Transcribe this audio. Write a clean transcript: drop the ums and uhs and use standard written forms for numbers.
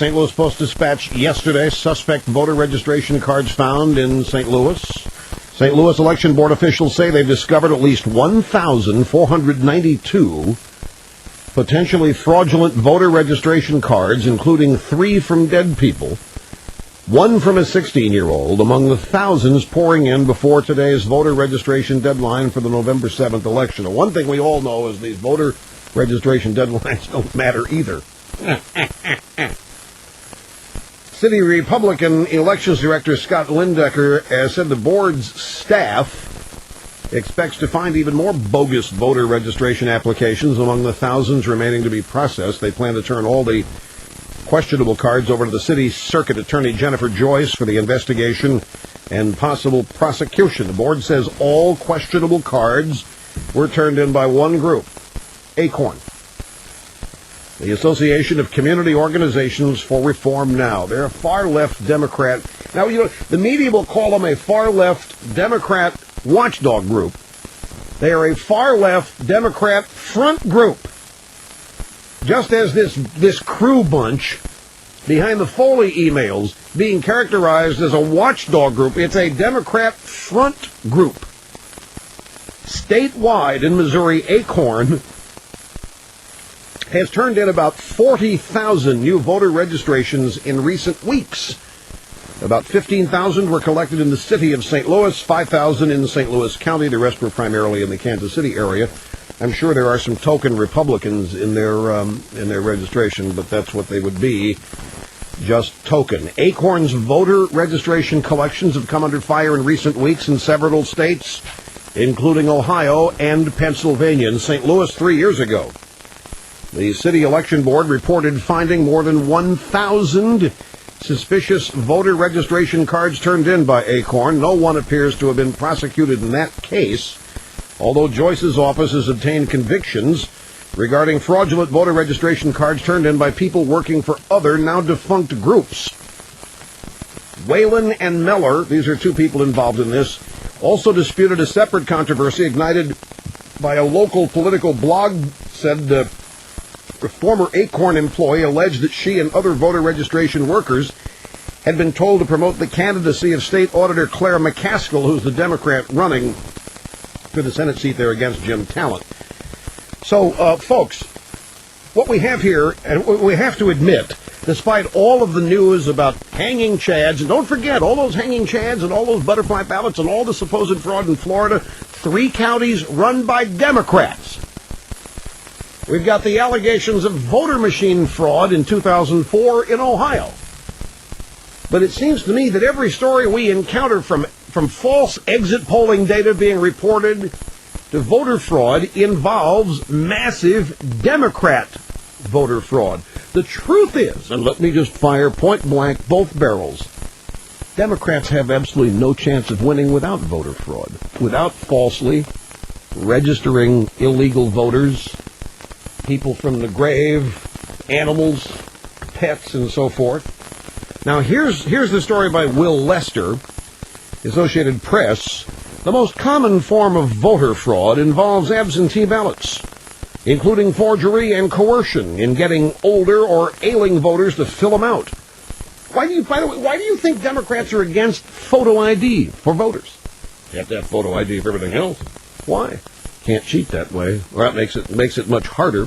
St. Louis Post-Dispatch yesterday, suspect voter registration cards found in St. Louis. St. Louis Election Board officials say they've discovered at least 1,492 potentially fraudulent voter registration cards, including 3 from dead people, 1 from a 16-year-old, among the thousands pouring in before today's voter registration deadline for the November 7th election. And one thing we all know is these voter registration deadlines don't matter either. City Republican Elections Director Scott Lindecker has said the board's staff expects to find even more bogus voter registration applications among the thousands remaining to be processed. They plan to turn all the questionable cards over to the city circuit attorney Jennifer Joyce for the investigation and possible prosecution. The board says all questionable cards were turned in by one group, ACORN, the Association of Community Organizations for Reform Now. They're a far-left Democrat. Now, the media will call them a far-left Democrat watchdog group. They are a far-left Democrat front group. Just as this crew bunch behind the Foley emails being characterized as a watchdog group, it's a Democrat front group. Statewide in Missouri, ACORN has turned in about 40,000 new voter registrations in recent weeks. About 15,000 were collected in the city of St. Louis, 5,000 in St. Louis County. The rest were primarily in the Kansas City area. I'm sure there are some token Republicans in their registration, but that's what they would be, just token. ACORN's voter registration collections have come under fire in recent weeks in several states, including Ohio and Pennsylvania. In St. Louis 3 years ago, the City Election Board reported finding more than 1,000 suspicious voter registration cards turned in by ACORN. No one appears to have been prosecuted in that case, although Joyce's office has obtained convictions regarding fraudulent voter registration cards turned in by people working for other now-defunct groups. Whalen and Meller, these are 2 people involved in this, also disputed a separate controversy ignited by a local political blog. Said a former ACORN employee alleged that she and other voter registration workers had been told to promote the candidacy of State Auditor Claire McCaskill, who's the Democrat running for the Senate seat there against Jim Talent. So, folks, what we have here, and we have to admit, despite all of the news about hanging chads, and don't forget, all those hanging chads and all those butterfly ballots and all the supposed fraud in Florida, 3 counties run by Democrats. We've got the allegations of voter machine fraud in 2004 in Ohio. But it seems to me that every story we encounter from false exit polling data being reported to voter fraud involves massive Democrat voter fraud. The truth is, and let me just fire point blank both barrels, Democrats have absolutely no chance of winning without voter fraud, without falsely registering illegal voters, people from the grave, animals, pets, and so forth. Now, here's the story by Will Lester, Associated Press. The most common form of voter fraud involves absentee ballots, including forgery and coercion in getting older or ailing voters to fill them out. By the way, why do you think Democrats are against photo ID for voters? You have to have photo ID for everything else. Why? Can't cheat that way. Well, that makes it much harder.